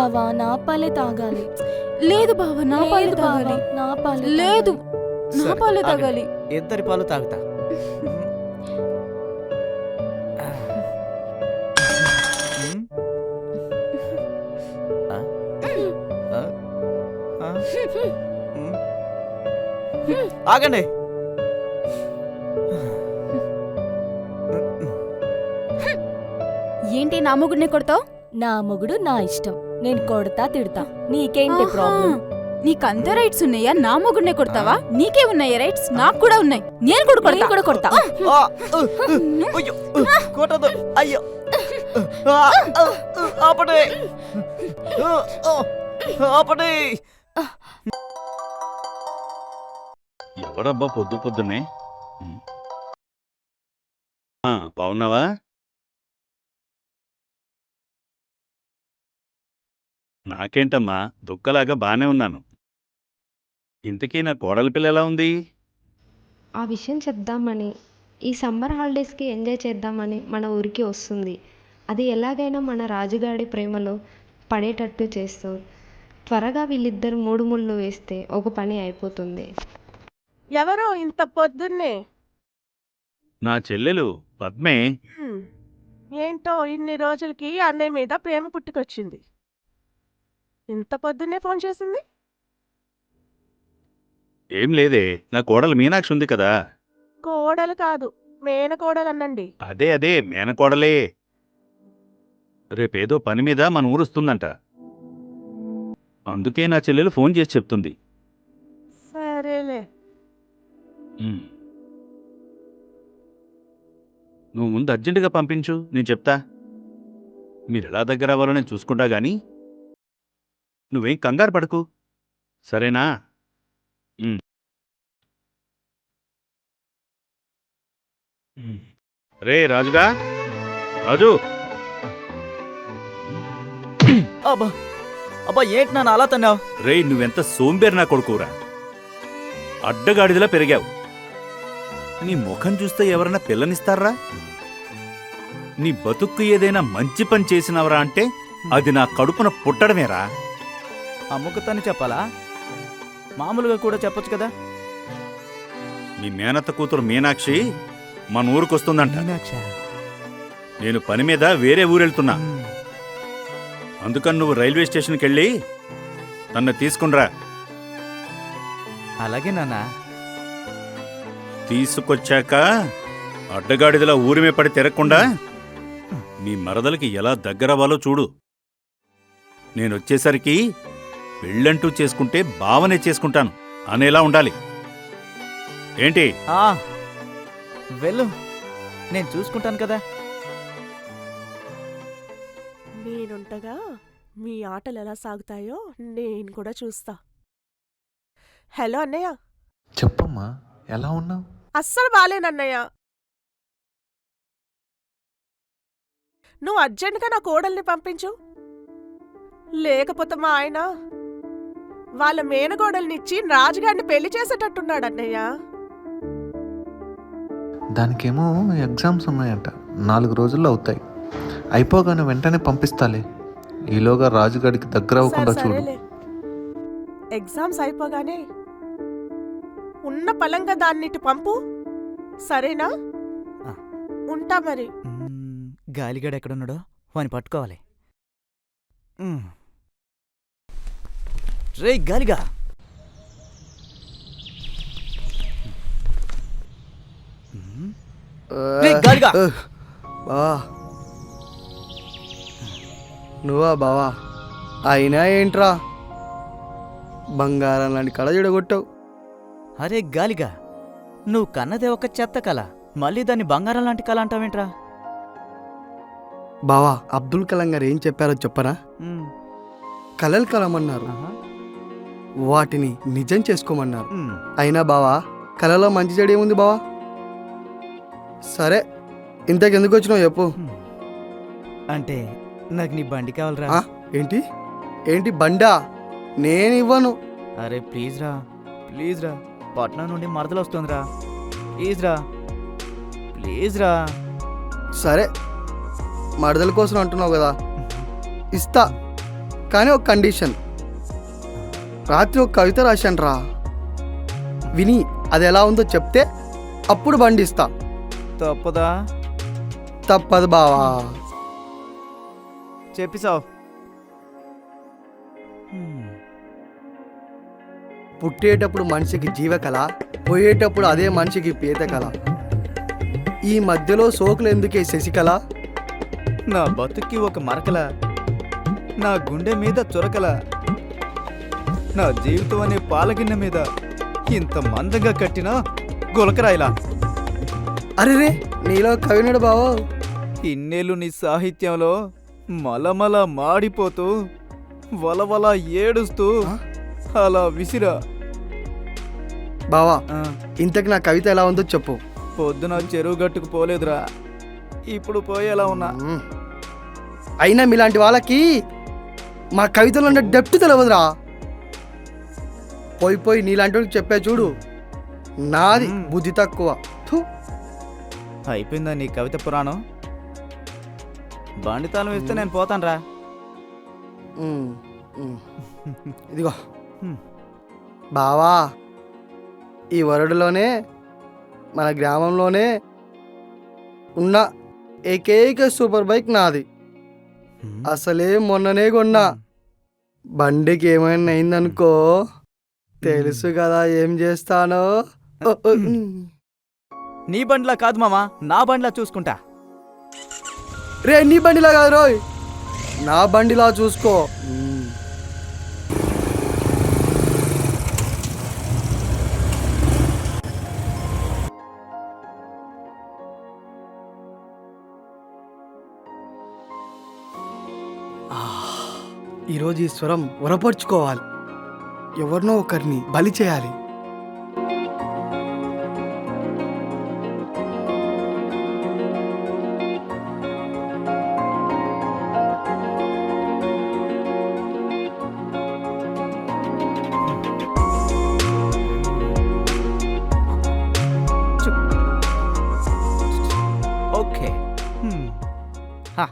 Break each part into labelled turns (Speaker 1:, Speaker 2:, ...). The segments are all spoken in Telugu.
Speaker 1: బావా నా పాలే తాగాలి.
Speaker 2: లేదు బావా నా పాలే
Speaker 1: లేదు బావా,
Speaker 2: తాగాలి.
Speaker 1: నా పాలే
Speaker 2: లేదు నా
Speaker 3: సరే,
Speaker 2: పాలే
Speaker 3: ఆగండి.
Speaker 2: తాగాలి.
Speaker 3: ఇద్దరి పాలు తాగుతా. ఆగండి.
Speaker 2: ఏంటి నా మొగుడిని కొడతావు?
Speaker 1: నా మొగుడు నా ఇష్టం, నేను కొడతా తిడతా, నీకేంటి ప్రాబ్లం?
Speaker 2: నీకంత రైట్స్ ఉన్నాయా? నా మొగుడిని కొడతావా? నీకే ఉన్నాయి రైట్స్, నాకు కూడా ఉన్నాయి. నేను కూడా కొడతా.
Speaker 1: నేను కూడా కొడతా.
Speaker 3: అయ్యో, కొట్టదు. అయ్యో, ఆపడే, ఆపడే.
Speaker 4: ఎవరబ్బా పొద్దు పొద్దునే? బాగున్నావా? నాకేంటమ్మా, దుక్కలాగా బానే ఉన్నాను. ఇంతకీ నా కోడలి పిల్ల ఎలా ఉంది?
Speaker 5: ఆ విషయం చెప్దామని, ఈ సమ్మర్ హాలిడేస్కి ఎంజాయ్ చేద్దామని మన ఊరికి వస్తుంది. అది ఎలాగైనా మన రాజుగాడి ప్రేమలో పడేటట్టు చేస్తూ త్వరగా వీళ్ళిద్దరు మూడు ముళ్ళు వేస్తే ఒక పని అయిపోతుంది.
Speaker 6: ఎవరో ఇంత పొద్దున్నే?
Speaker 4: నా చెల్లెలు పద్మే.
Speaker 6: ఏంటో ఇన్ని రోజులకి అన్నయ్య మీద ప్రేమ పుట్టుకొచ్చింది. ఇంత పొద్దున్నే ఫోన్ చేసింది?
Speaker 4: ఏం లేదే, నా కోడలు మీనాక్షి ఉంది కదా.
Speaker 6: కోడలు కాదు, మేనకోడలు అన్నండి.
Speaker 4: అదే మేనకోడలే. రేపేదో పని మీద మన ఊరుస్తుందంట. అందుకే నా చెల్లెలు ఫోన్ చేసి చెప్తుంది.
Speaker 6: సరేలే.
Speaker 4: నువ్వు ముందు అర్జెంటుగా పంపించు, నేను చెప్తా. మీరెలా దగ్గర అవ్వాలో నేను చూసుకుంటా గాని నువ్వేం కంగారు పడకు, సరేనా? రే రాజుగా, రాజు.
Speaker 3: అబ్బా అబ్బా, ఏంటి నాన్న అలా తన్నావు?
Speaker 4: రే, నువ్వెంత సోంబేరు నా కొడుకురా. అడ్డగాడిదలా పెరిగావు. నీ ముఖం చూస్తే ఎవరన్నా పిల్లనిస్తారా? నీ బతుక్కు ఏదైనా మంచి పని చేసినవరా అంటే అది నా కడుపున పుట్టడమేరా.
Speaker 3: అమ్ముకుతాని చెప్పాలా? మామూలుగా కూడా చెప్పొచ్చు కదా.
Speaker 4: నీ మేనత్త కూతురు మీనాక్షి మన ఊరికొస్తుందంట. నేను పని మీద వేరే ఊరెళ్తున్నా. అందుకని నువ్వు రైల్వే స్టేషన్కి వెళ్ళి నన్ను తీసుకునిరా.
Speaker 3: అలాగే నాన్న.
Speaker 4: తీసుకొచ్చాక అడ్డగాడిదలా ఊరిమే పడి తిరగకుండా నీ మరదలకి ఎలా దగ్గరవ్వాలో చూడు. నేనొచ్చేసరికి పెళ్ళంటూ చేసుకుంటే బావనే చేసుకుంటాను అనేలా ఉండాలి. ఏంటి?
Speaker 3: వెళ్ళు, నేను చూసుకుంటాను కదా.
Speaker 6: నేనుంటగా మీ ఆటలు ఎలా సాగుతాయో నేను కూడా చూస్తా. హలో అన్నయ్య.
Speaker 7: చెప్పమ్మా, ఎలా ఉన్నావు?
Speaker 6: అస్సలు బాలేనన్నయ్య. నువ్వు అర్జెంటుగా నా కోడల్ని పంపించు, లేకపోతే మా ఆయన వాళ్ళ మేనకోడల్నిచ్చి రాజుగారిని పెళ్లి చేసేటట్టున్నాడు అన్నయ్య.
Speaker 7: దానికేమో ఎగ్జామ్స్ ఉన్నాయంట, 4 రోజుల్లో అవుతాయి. అయిపోగానే వెంటనే పంపిస్తాలే. ఈలోగా రాజుగాడికి దగ్గర అవ్వకుండా చూడు.
Speaker 6: సరేలే, ఎగ్జామ్స్ అయిపోగానే ఉన్న పలంగా దాన్నిటి పంపు, సరేనా? ఉంటా మరి.
Speaker 3: గాలిగాడు ఎక్కడున్నాడో వాని పట్టుకోవాలి. రే గాలిగా, గాలిగా.
Speaker 8: బావా, నువ్వా బావా? అయినా ఏంట్రా బంగారం లాంటి కళ చెడగొట్టావు.
Speaker 3: అరే గాలిగా, నువ్వు కన్నదే ఒక చెత్త కళ, మళ్ళీ దాన్ని బంగారం లాంటి కళ అంటావేంట్రా?
Speaker 8: బావా, అబ్దుల్ కలాం గారు ఏం చెప్పారో చెప్పనా? కలలు కలమన్నారు, వాటిని నిజం చేసుకోమన్నారు. అయినా బావా, కళలో మంచి చెడు ఏముంది బావా? సరే, ఇంతకెందుకు వచ్చినావు చెప్పు.
Speaker 3: అంటే నాకు నీ బండి కావాలరా.
Speaker 8: ఏంటి ఏంటి బండా? నేను ఇవ్వను.
Speaker 3: అరే ప్లీజ్ రా, ప్లీజ్ రా, పట్నం నుండి మరదలు వస్తుందిరా, ప్లీజ్ రా, ప్లీజ్ రా.
Speaker 8: సరే, మరదల కోసం అంటున్నావు కదా, ఇస్తా. కానీ ఒక కండిషన్. రాత్రి ఒక కవిత రాశాను రా, విని అది ఎలా ఉందో చెప్తే అప్పుడు బండి ఇస్తా.
Speaker 3: తప్పదా?
Speaker 8: తప్పదు బావా.
Speaker 3: చెప్పిసావు.
Speaker 8: పుట్టేటప్పుడు మనిషికి జీవకళ, పోయేటప్పుడు అదే మనిషికి పీత కళ. ఈ మధ్యలో సోకులు ఎందుకే శశికళ?
Speaker 3: నా బతుక్కి ఒక మరకల, నా గుండె మీద చురకల, నా జీవితం అనే పాలగిన్నె మీద ఇంత మందంగా కట్టిన గులకరాయిలా.
Speaker 8: అరే నీలో కవినుడు బావో.
Speaker 3: ఇన్నేళ్ళు నీ సాహిత్యంలో మలమల మాడిపోతూ వలవల ఏడుస్తూ అలా విసిరా.
Speaker 8: బావా
Speaker 3: ఆ,
Speaker 8: ఇంతకు నా కవిత ఎలా ఉందో చెప్పు.
Speaker 3: పొద్దున చెరువు గట్టుకు పోలేదురా, ఇప్పుడు పోయేలా ఉన్నా.
Speaker 8: అయినా మీలాంటి వాళ్ళకి మా కవితలో ఉన్న డెప్త్ తెలియదురా. పోయి పోయి నీలాంటి వాళ్ళకి చెప్పా చూడు, నాది బుద్ధి తక్కువ. థు.
Speaker 3: అయిపోయిందా నీ కవిత పురాణం? బండితాళం వేస్తే నేను పోతానురా.
Speaker 8: ఉమ్, ఉమ్. ఇదిగో బావా, ఈ వరడులోనే మన గ్రామంలోనే ఉన్న ఏకైక సూపర్ బైక్ నాది. అసలే మొన్ననే కొన్నా. బండికి ఏమైనా అయిందనుకో తెలుసు కదా ఏం చేస్తానో.
Speaker 3: నీ బండిలా కాదు మామా, నా బండిలా చూసుకుంటా.
Speaker 8: రే నీ బండిలా కాదు రోయ్, నా బండిలా చూసుకో. ఈరోజు ఈ స్వరం వరపరుచుకోవాలి, ఎవరినో ఒకరిని బలి చేయాలి.
Speaker 3: ఓకే. హా.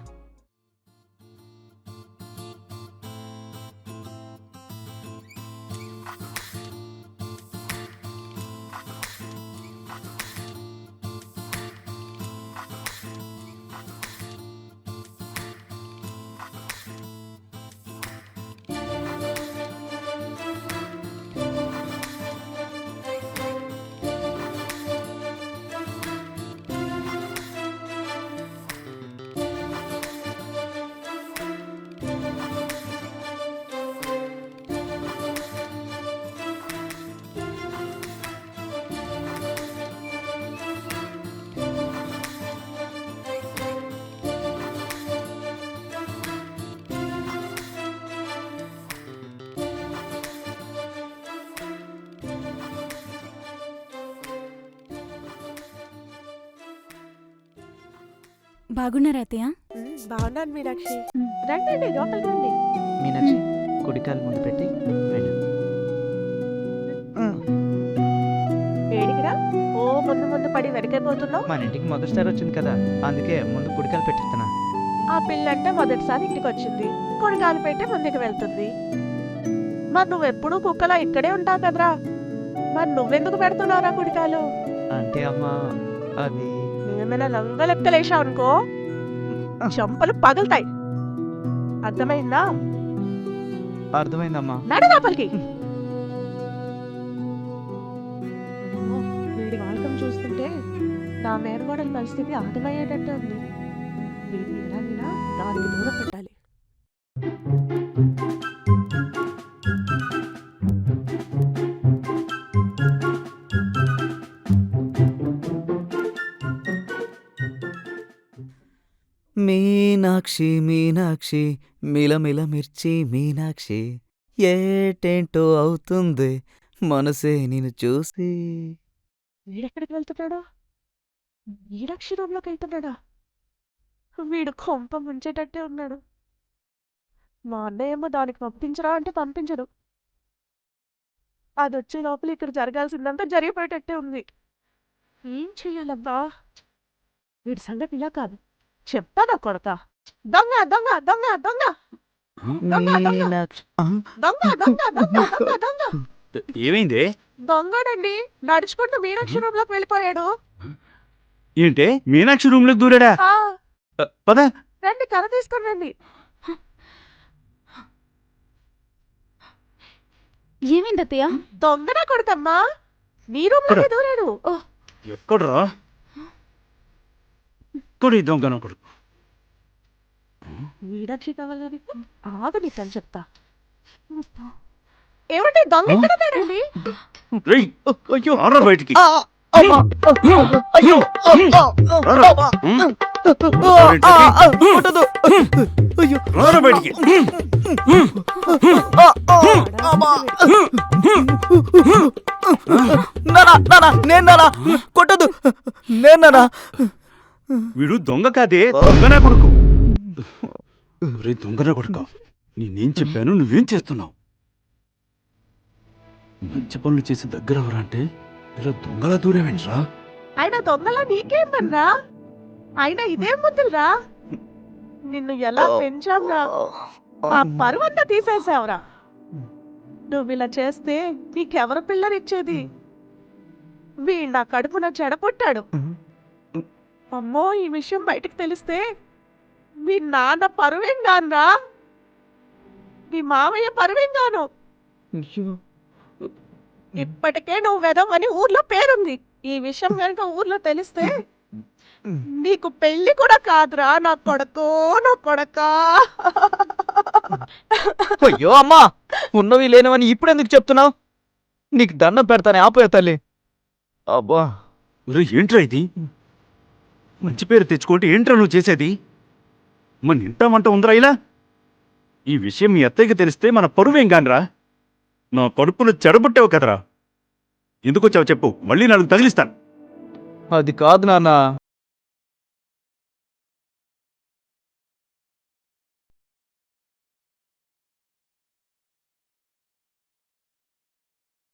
Speaker 2: బాగున్నారా అత్తయ్య?
Speaker 6: బాగున్నాను మీనాక్షి. రండి లోపలికి రండి.
Speaker 3: మీనాక్షి కుడికాలు ముందు పెట్టి వెళ్ళు.
Speaker 6: ఏడికిరా ఓ ముందు ముందు పడి వెనకైపోతున్నావు.
Speaker 3: మన ఇంటికి మొదటిసారి వచ్చింది కదా, అందుకే ముందు కుడికాలు పెట్టిస్తున్నా.
Speaker 6: ఆ పిల్లంటే మొదటిసారి ఇంటికి వచ్చింది, కొడుకాలు పెట్టి ముందుకు వెళ్తుంది. మరి నువ్వెప్పుడు కుక్కలా ఇక్కడే ఉంటావు కదరా, మరి నువ్వెందుకు పెడుతున్నావురా కుడికాలు?
Speaker 3: అంటే అమ్మా అది
Speaker 6: ఏమైనా లంగలెక్కలేసావు అనుకో చెంపలు పగులుతాయి, అర్థమైందా?
Speaker 3: అర్థమైందమ్మా.
Speaker 6: నడు లోపలికి. వీడి వాడకం చూస్తుంటే నా మేనగోడల పరిస్థితి అర్థమయ్యేటట్టు ఉంది. వీడిని ఎలాగైనా దానికి దూరం పెట్టాలి.
Speaker 3: మీనాక్షి మీనాక్షి మిలమిల మిర్చి మీనాక్షి, ఏటేంటో అవుతుంది మనసే నిన్ను చూసి.
Speaker 6: వీడెక్కడికి వెళ్తున్నాడు? మీనాక్షి రూమ్లోకి వెళ్తున్నాడా? వీడు కొంప ముంచేటట్టే ఉన్నాడు. మా అన్నయ్య ఏమో దానికి పంపించరా అంటే పంపించడు. అది వచ్చే లోపల ఇక్కడ జరగాల్సిందంతా జరిగిపోయేటట్టే ఉంది. ఏం చెయ్యాలబ్బా? వీడి సంగతి ఇలా కాదు, చెప్తానా కొడతా. దొంగ దొంగ దొంగ దొంగ. దొంగ దొంగ దొంగ దొంగ
Speaker 4: ఏమైంది?
Speaker 6: దొంగడండి నడుచుకుంటూ మీనాక్షి రూమ్ లోకి వెళ్ళిపోయాడు.
Speaker 4: ఏంటే మీనాక్షి రూమ్ లోకి దూరాడా?
Speaker 6: ఆ,
Speaker 4: పద.
Speaker 6: రండి కథ తీసుకుని రండి.
Speaker 2: ఏమైంది అత్తయ్య?
Speaker 6: దొంగన కొడుకమ్మా నీ రూమ్ లోకి దూరాడు.
Speaker 4: ఎక్కడ్రా? ఎక్కడి దొంగన కొడుకు?
Speaker 6: మీనాక్షి కావాలని ఆగని తను చెప్తా. ఏమంటే దొంగ ఎక్కడ ఉన్నాడండి?
Speaker 4: రేయ్,
Speaker 3: అయ్యో
Speaker 4: రారా బయటికి.
Speaker 3: అమ్మా అయ్యో
Speaker 4: రారా.
Speaker 3: కొట్టదు అయ్యో
Speaker 4: రారా బయటికి.
Speaker 3: నానా నానా నేను నానా కొట్టదు నేను నానా
Speaker 4: వీడు దొంగ కాదే, దొంగన కొడుకు. రే దొంగన కొడుకు, నేనేం చెప్పాను, నువ్వేం చేస్తున్నావు? మంచి పనులు చేసి దగ్గర ఎవరా అంటే ఇలా దొంగలా దూరేవేంట్రా?
Speaker 6: ఆయన దొంగలా నీకేం పనిరా? ఆయన ఇదేం ముద్దురా? నిన్ను ఎలా పెంచావురా? ఆ పరువంతా తీసేసావురా. నువ్వు ఇలా చేస్తే నీకెవరు పిల్లనిచ్చేది? వీడు నా కడుపున చెడపుట్టాడు. అమ్మో ఈ విషయం బయటకు తెలిస్తే మీ నాన్న పరువేం గానురా, మీ మామయ్య పరువేం గాను. ఇప్పటికే నువ్వు వెదవని ఊర్లో పేరుంది. ఈ విషయం కనుక ఊర్లో తెలిస్తే నీకు పెళ్లి కూడా కాదురా నా కొడుకు, నా కొడకా.
Speaker 3: అయ్యో అమ్మా ఉన్నవి లేనివని ఇప్పుడు ఎందుకు చెప్తున్నావు? నీకు దండం పెడతానే ఆపోయే తల్లి. అబ్బా
Speaker 4: రే ఏంట్రా ఇది? మంచి పేరు తెచ్చుకుంటే ఏంట్రా నువ్వు చేసేది? మన ఇంట వంట ఉందిరా ఇలా? ఈ విషయం మీ అత్తయ్యకి తెలిస్తే మన పరువేం కానరా? నా కడుపును చెడబుట్టావు కదరా. ఎందుకు వచ్చావు చెప్పు, మళ్ళీ నాకు తగిలిస్తాను.
Speaker 3: అది కాదు నాన్న.